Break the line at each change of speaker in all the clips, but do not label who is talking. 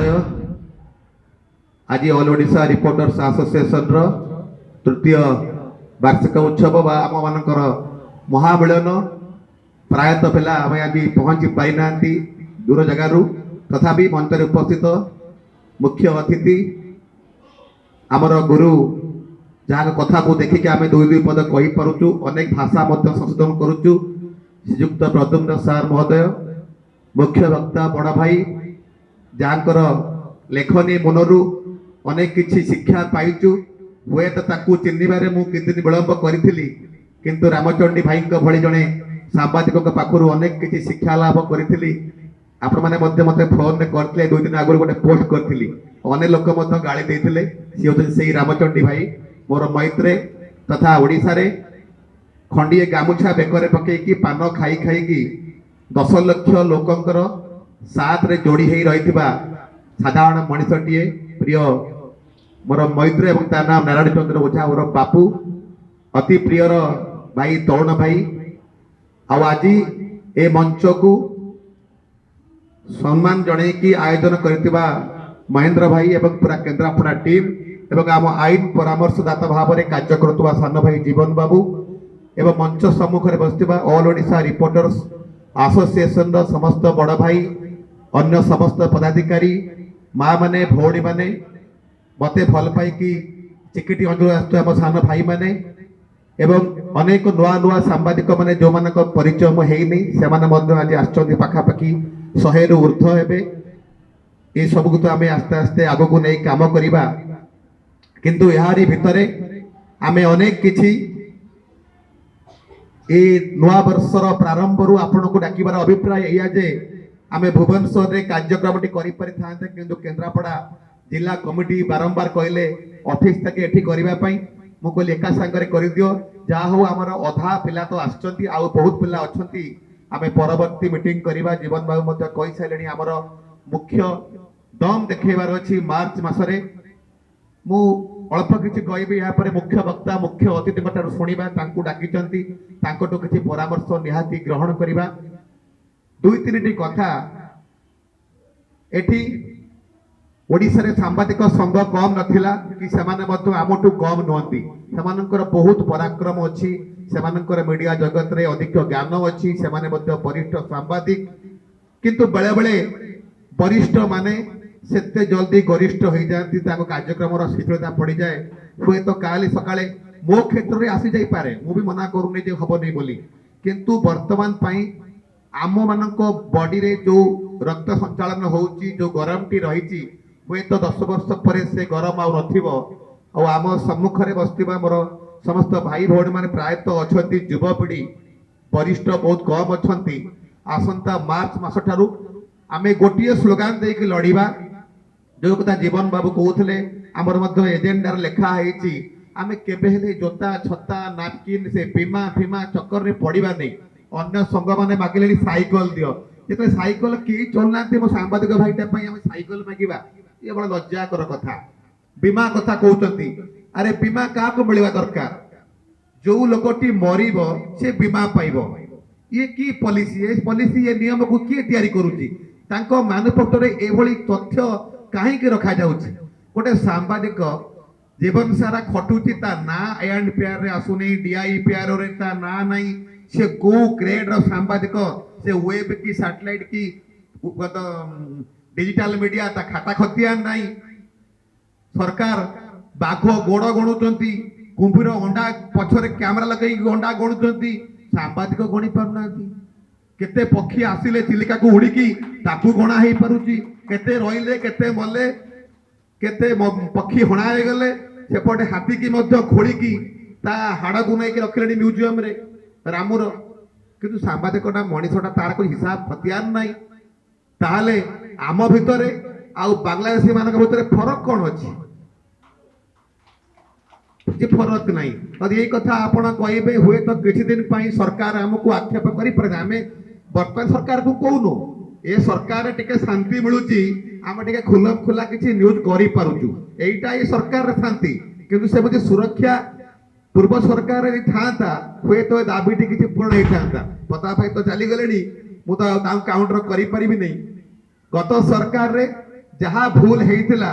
महोदय आज all Odisha reporters association रो तृतीय वार्षिक उत्सव आम मानकर महामिलन प्रायतः पिला आम आज पहुंची पाई ना दूर जगार तथापि मंच उपस्थित मुख्य अतिथि आमर गुरु जहाँ कथा को देखिक आम दुई दुई पद कही पारुचु अनेक भाषा संशोधन करुचु श्रीयुक्त प्रद्युम्न सार महोदय मुख्य वक्ता बड़ भाई जहाँकर लेखनी मनरू अनेक किछि शिक्षा पाइचु हुए तो ताकू चिन्हबारे मु किदिन विलंब करी किंतु रामचंडी भाई भली जड़े सांबादिक पाखु अनेक किछि शिक्षा लाभ करी आपण मैंने मते फोन करते दुई दिन आगु गोटे पोस्ट करी अनेक लोक गाड़ी देते सी हूँ से रामचंडी भाई मोर मैत्रे तथा ओडिशा रे खंडीए गामुछा बेकर पकईकी पान खाई खाई 10 लाख लोकंकर साथ रे जोड़ी ही रही साधारण मनीषटीए प्रिय मोर मैत्र एवं तार नाम नारायण चंद्र ओझा और बापू अति प्रियर भाई तरुण भाई आज ए मंच को सम्मान जन की आयोजन करथिबा महेंद्र भाई एवं पूरा केन्द्रापड़ा टीम एवं आम आईन परामर्शदाता भाव में कार्य करुवा सान भाई जीवन बाबू एवं मंच सम्मुख में बसथिबा ऑल ओडिशा रिपोर्टर्स एसोसिएशन रो समस्त बड़ भाई अन्य समस्त पदाधिकारी माँ माने भौणी माने मते भल पाई कि चिकिटी अंजल आम सान भाई माने एवं अनेक नुआ नुआ सांबादिक माने जो मान परिचय मुझे से आज आसछन्ति पाखापाखि 100 रु ऊर्ध्व हेबे ये सबको तो आम आस्ते आस्ते आग को नहीं काम करवा किंतु यारी भितरे आमे अनेक किछि ए नुआ वर्षर प्रारंभ रु आपण को डाकिबार अभिप्राय या जे आमे भुवनेश्वर रे कार्यक्रम करि पारि थांते किंतु केन्द्रापड़ा जिला कमिटी बारंबार कहले ऑफिस तक एठी करबा पई मु कहली एका संगरे करि दियो जा हो हमर अधा पिला तो आछंती आ बहुत पिला अछंती आमे परवर्ती मीटिंग करबा जीवन बाबू मते कहि साइलेनी हमर मुख्य दम देखेबार अछि मार्च मासरे मु अल्प किछि कहबी या पर मुख्य वक्ता मुख्य अतिथि ठार शुणा डाकिचंती किछि परामर्श निहाती ग्रहण करबा दुई तीन कथा एठी ओडिशा रे सांबादिक संघ कम नथिला कि सेमाने मध्य आमठू कम नुहंती सेमानकर बहुत पराक्रम अछि सेमानकर मीडिया जगत रे अधिक ज्ञान अछि सेमाने मध्य वरिष्ठ सांबादिक किंतु बेले बेले वरिष्ठ माने सेते जल्दी गरिष्ठ हो जाती कार्यक्रम शिथिलता पड़ जाए हुए तो काली सकाळे मो क्षेत्र में आसी जाई पारे मु भी मना करूनी जे हबो नहीं बोली किंतु वर्तमान पई आम मानक बॉडी रे जो रक्त संचालन होउची जो गरम टी रही हुए तो 10 वर्ष पर से गरम आउ नथिबो और आम सम्मुख रे बसतिबा मोर समस्त भाई भौणी माने प्रायतः अछंती युवपीढ़ी वरिष्ठ बहुत कम अछंती आसंता मार्च मास ठारू आमे गोटिए स्लोगान देके लड़ीबा जो कथा जीवन बाबू कहते आमर मध्य एजेंडार लेखा है आमे केबे हेले जोता छता नापकिन से बीमा फीमा चक्कर रे पड़िबा नहीं अन्य संघ माने मागिले साइकल दियो जेते साइकल की चलनांती मो सांबादिक भाईटा पई हम साइकल मागिबा ये बड़ लज्जाकर कथा बीमा कथा कहउतंती अरे बीमा का को मिलवा दरकार जो लोकटी मरिबो से बीमा पाइबो ये की पॉलिसी ये नियम को किए तैयारी करूची तांको मैनिफेस्टो रे एभली तथ्य कहीं रखा जाउछि गोटे सांबादिक जीवन सारा खटुची ता ना आईएनपीआर रे आसुनी डीआईपीआर रे ता ना नहीं से को ग्रेड रो सांबादिक से वेब की सैटेलाइट की डिजिटल मीडिया ता खाता खतिया नहीं सरकार बाघ गोड़ गणुचंती कुंभीर अंडा पछरे कैमरा लगई अंडा गणुचंती सांबादिक गणी पारुनांती केते पक्षी आसिले चिलिका को उड़ीकी ताकू गणा हेई पारुची केते रहिले केते मले केते पक्षी हणाए गले सेपटे हाथी की मध्य खोलिकी ता हाड़ को नहीं रखिले म्यूजियम रे रामुर किंतु सांबादिकटा मनीषटा तार कोई हिसाब हथियार नहीं ताहले आम भितरे आउ बांग्लादेशी मानक भितरे फरक कौन अछि फरक नहीं तो यही कथा आपण कहबे हुए तो किछि दिन पई सरकार हमको आक्षेप करि पर आमे वर्तमान सरकार को कहूनु ए सरकार टिके शांति मिलुची आम टिके खुलम खुला किछि न्यूज करि पारुचु एइटा ए सरकार रे शांति किंतु से बजे सुरक्षा पूर्व सरकार रे थांता हुए तो दाबीटी किछि पूर्ण हे थांता पता भाई तो चली गलेनी मु तो काउंटर करि परिबि नहीं गत सरकार रे जहाँ भूल होता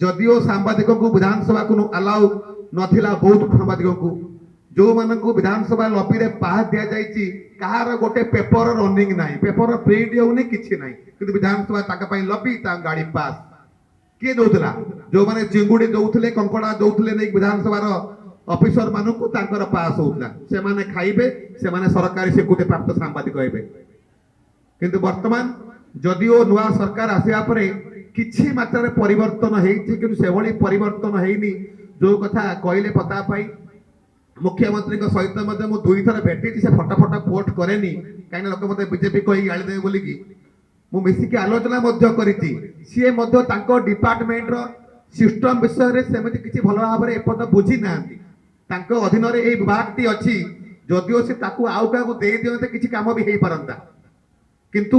जदिओ सांबादिक को विधानसभा को अलाउ नथिला बहुत सांबादिक को जो मान को विधानसभा लॉबी रे पास दिया जाइए कहार गोटे पेपर रनिंग ना पेपर प्रिंट होनी कि ना कि विधानसभा ताका लॉबी गाड़ी पास किए दौला जो मैंने चिंगुड़ी दौले कंकड़ा दौले नहीं विधानसभा ऑफिसर मान को पास होता से माने खाइबे से माने सरकारी स्वीकृति प्राप्त सांबादिक हे किंतु वर्तमान जदिओ नुआ सरकार आसिया परे किछि मात्रा परिवर्तन हेछि किंतु से भली परिवर्तन हेनी जो कथा कहले पता पाई मुख्यमंत्री सहित मु दुई थर भेटी से फटा फटा पोस्ट करेनी कहीं लोक मत बीजेपी कही गाड़ी देवे बोलिकी मु मिसिकी आलोचना मध्य करिछि सी मध्य तांको डिपार्टमेंट रो सिस्टम विषय रे सेमिति किछि भलो भाव रे एपद बुझी नांती तांको अधीन रे ए विभाग टी अछि जदिओ से ताकू आउ का को दे दियते किछि काम भी हेई परंता किंतु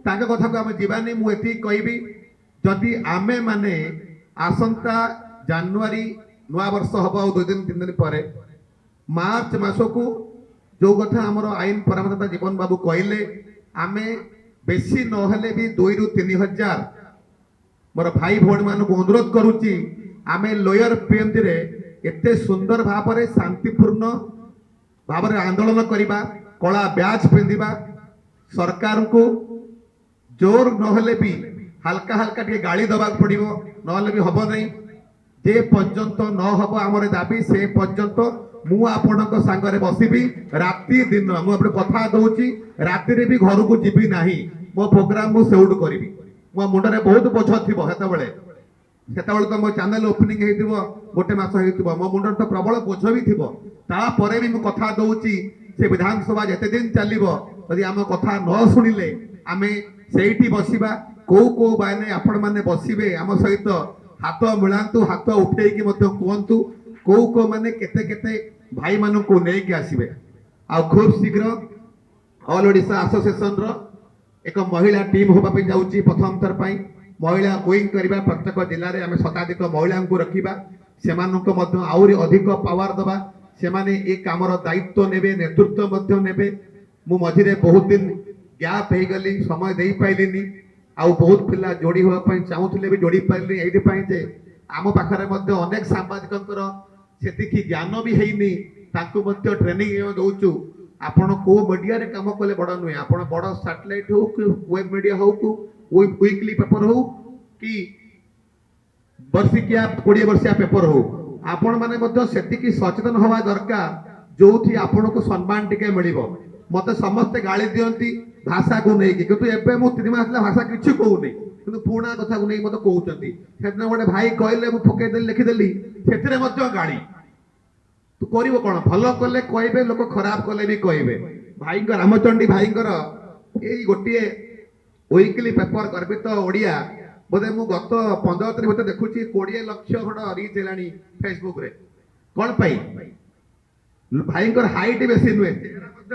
तांको कथा को हम जीवानी मु एथि कहबी जदि आमे माने आसंता जनवरी नुआ वर्ष हबो 2 दिन 3 दिन परे मार्च मास को जो कथा आमर आईन परामर्शदाता जीवन बाबू कहले आमे बेसी नहेले भी 2 रु 3 हजार मोर भाई भौणी मान को अनुरोध करुच्ची आमे लोयर पीएमजी रे एते सुंदर भाव में शांतिपूर्ण भाव में आंदोलन करवा कला ब्याज पिंधिबा सरकार को जोर नहेले भी हल्का हल्का टे गाड़ी दबा पड़ो नहेले भी हब नहीं जे पर्यंत न हब आमर दाबी से पर्यंत मु आपणक सांगरे बसबी राति दिन मुझे कथा दौची राति रे भी घर को जीवी नाही मो प्रोग्राम मु सेउड करी मो मुंडरे बहुत बोझ थी सेतबे तो मो चैनल ओपनिंग हेतिबो गोटे मास हेतिबो मो मुंडर तो प्रबल बोझ भी थिबो ता परे भी मु कथा दौची से विधानसभा जेते दिन चलिबो यदि आम कथा न सुनिले आमे सेठी बसिबा को बाने आपण माने बसिबे आम सहित हाथ मिलांतु हाथ उठेकी मते कहंतु को माने केते केते भाई मान को लेके आसबे आ खूब शीघ्र ऑल ओडिशा एसोसिएशन रो एक महिला टीम होबा पे जाउची प्रथम थर पई महिला गोइंग करबा प्रत्येक जिल्ला रे हमें शताधिक महिला को रखिबा सेमानको मध्य आउरी अधिक पावर दबा सेमाने ए कामर दायित्व नेबे नेतृत्व मध्य नेबे मु मझिरे बहुत दिन गैप हे गली समय देई पाइलिनी आ बहुत पिला जोड़ी होबा पई चाहुथिले भी जोड़ी पाइली एथि पई जे आम पाखरे मध्य अनेक सांबादिकंकर सेतिकी ज्ञान भी हेनी तांको मध्य ट्रेनिंग दउचु आपण को मीडिया रे काम कले बड़ नुहे आपण बड़ सैटेलाइट हो कि वेब मीडिया हो कि वीकली पेपर हो कि वर्षिकिया 20 वर्षिया पेपर हो आपण माने मध्य सेतिकी सचेतन होवा दरकार जोथि आपण को सम्मान टिके मिलिबो मते समस्त गाली दियंती भाषा को नै किंतु एबे मु 3 मास भाषा किछु कहू नै किंतु पुणा कथा को नै मते कहउचंती सेतना गोटे भाई कहले मु फके देली लिखि देली सेतिरे मध्य गाली तू करिवो कोन भलो कले कहबे लोक खराब कले भी कहबे भाई रामचंडी भाई एई गोटिए वीकली पेपर गर्वित ओडिया बोधे मु गत 15 तारिख भीतर देखुची 20 लाख खंड रीच हेलानी फेसबुक रे कोन पाई भाई हाइट बेसी नुहे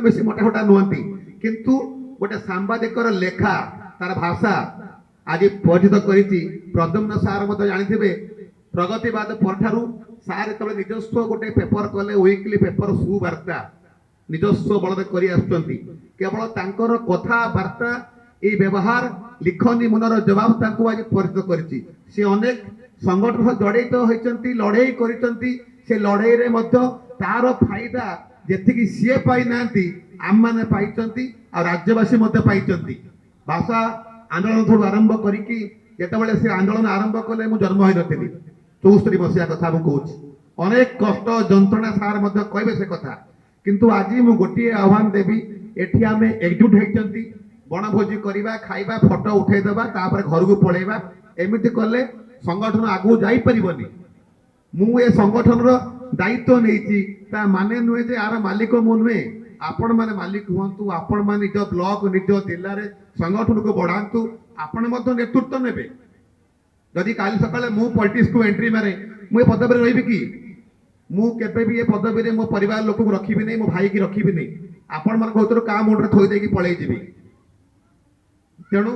बेसी मोटा मोटा नुहंती किंतु गोटे सांबादिकर लेखा तार भाषा आज परिचित करिछि प्रद्युम्न सार मते जानिथिबे प्रगतिवाद परठारु सार तले निजस्व गोटे पेपर कले वीकली पेपर सुवार्ता निजस्व बलद करी आछंती केवल तांकर कथा वार्ता ए व्यवहार लिखनी मनर जवाब तांको आज परिचित करिछि से अनेक संगठन जड़ित होइचंती लड़ाई करिचंती से लड़ाई रे मध्य तार फायदा जेतिकी सीए पाई नांती आम माने पाइचंती आ राज्यवासी मध्य पाइचंती भाषा आंदोलन थोड़ आरंभ करिकी जेतेबेले से आंदोलन आरंभ कले मु जन्म होई नथिली 74 मसिया कथा मु कहूछि अनेक कष्ट जंत्रणा सार मध्य कहबे से कथा किंतु आज मु गोटिए आह्वान देबी एठी आमे एकजुट हेचंती बनभोजी करिबा खाइबा फोटो उठै देबा तापर घर को पळेबा एमिति कले संगठन आगु जाई परिबनी मु ए संगठन रो दायित्व नेछि ता माने नुहे जे आर मालिक मु नुहे आपण माने मालिक हुंतु आपण माने निज ब्लॉक निज जिल्ला रे संगठन को बढ़ांतु आपण मध्य नेतृत्व नेबे जदि काली सकाळे मु पॉलिटिक्स को एंट्री मारे मु ए पदवी रे रहिबी कि मु केबे भी ए पदवी रे मो परिवार लोक को रखिबी नै मो भाई की रखिबी नै आपण मन कोतर का मुंड रे थोइ देकी पळेई जिबी तेणु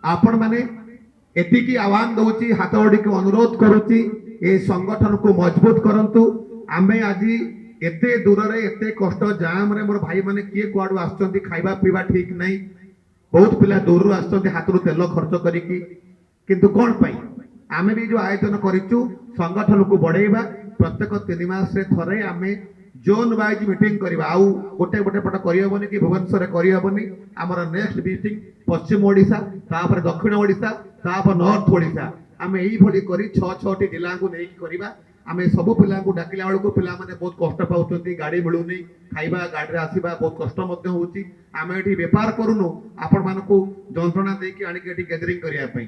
आपण माने एतिकी आह्वान दउची हाथ ओडी को अनुरोध करूची ए संगठन को मजबूत करंतु आमे आज एते दूर रे एते कष्ट जाम रे मोर भाई माने किए कुआडू आछंती खाइबा पीबा ठीक नै बहुत पिला दूर रु आछंती हाथ रु तेल खर्च करिकी किंतु कौन पाई आमे भी जो आयोजन करिचु संगठन को बढ़ेबा प्रत्येक 3 मास रे थरे आमे जोन वाइज मीटिंग करबा आउ गोटे गोटे पट करियबनी कि भुवनेश्वर करियबनी हमर नेक्स्ट मीटिंग पश्चिम ओडिसा तापर दक्षिण ओडिसा तापर नॉर्थ ओडिसा आमे एई भली करी 6 जिला को नेकी करबा आमे सब पिला को डाकिला वाला को पिला माने बहुत कष्ट पाउछंती गाड़ी मिलुनी खाइबा गाड़ी रे आसीबा बहुत कष्ट मध्य होउची आमे एठी व्यापार करूनु आपण मान को जंत्रणा दे कि आनी के एठी गैदरिंग करिया पई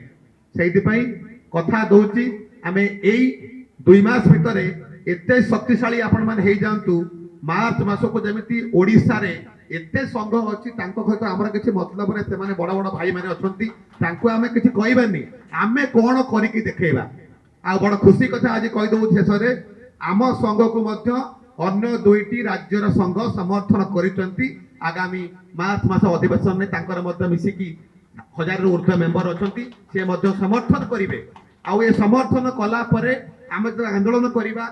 सेहिति पई कथा दउची आमे एई 2 मास भितरे एते शक्तिशाली आपण मान हे जानतु मार्च मास को जेमिति ओडिसा रे एते संघ अछि तांको खत हमरा किछि मतलब रे से माने बड़ बड़ भाई माने अछंती तांको आमे किछि कहबानी आमे कोन करि कि देखेबा आ बड़ खुशी कथा आज कहि दउ शेष रे आम संघ को मध्य अन्य दुईटी राज्यर संघ समर्थन करिसंती आगामी मार्च मास अधिवेशन में तांकर मध्य मिसिकी 1000 रु ऊर्ध्व मेंबर अछंती से मध्य समर्थन करिवे आ ए समर्थन कला परे आमे जो आंदोलन करिबा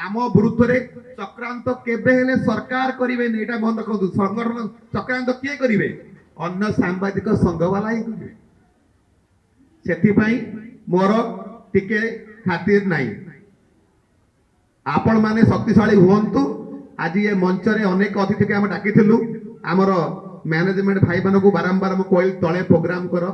आम विरुद्ध रे चक्रांत केबे हेले सरकार करिवे नै एटा मन रखु संगठन चक्रांत किए करिवे अन्य सांबादिक संघ वाला ही करिवे सेति पई मोर टिके खातिर नाही आपण माने शक्तिशाली हुवंतु आज ये मंच रे अनेक अतिथि के हम डाकिथिलु हमर मैनेजमेंट भाई मानक बारंबार हम कोइल तळे प्रोग्राम करो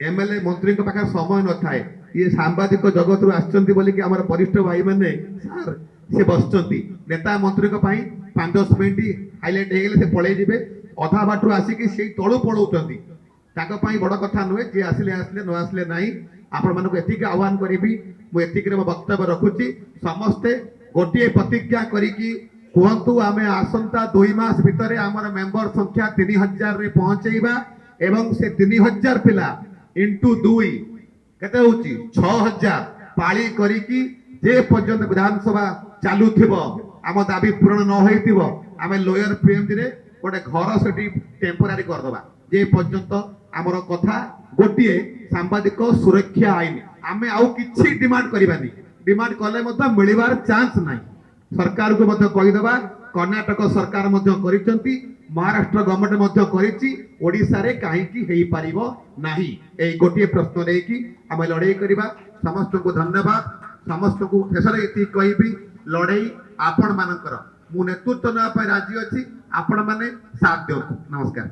एमएलए मंत्री के पाखा समय न थाए ये सांबादिक जगत रु आछंती बोली कि हमर वरिष्ठ भाई माने सर से बसचंती नेता मंत्री को पाई 5-10 मिनिट हाइलाइट हे गेले से पळे जिवे अधा बाटू आसी कि सेई तळु पळौचंती ताको पाई बड़ कथा नुहे जे आसिले आसिले न आसिले नाही आपण मानक एतिक आह्वान करिबी मु एतिक रे वक्तव्य रखुची समस्ते गोटिए प्रतिज्ञा करिकी कहतु आमे आसंता 2 मास भितरे हमर मेंबर संख्या 3000 रे पहुंचेइबा एवं से 3000 पिला इंटू 2 केते होची 6000 पाली करिकी जे पर्यंत विधानसभा चालू थिबो आम दाबी पूर्ण न होइतिबो आमे लोयर पीएमडी रे गोटे घर सेठी टेम्पररी कर दबा जे पर्यंत हमर कथा गोटिए सांबादिक सुरक्षा आईन आमे आउ किछि डिमांड करिबानी डिमांड कले मत मिलिबार चांस नाही सरकार को मत कहि दबा कर्नाटक सरकार मध्य करिसंती महाराष्ट्र गवर्नमेंट मध्य करिछि ओडिसा रे काहे की हेई पारिबो नाही एई गोटिए प्रश्न रे की आमे लड़ाई करिबा समस्त को धन्यवाद समस्त को शेषरे एति कहिबी लड़ाई आपण मानकर मु नेतृत्व न पाई राजी अछि आपण माने साथ दियौ नमस्कार।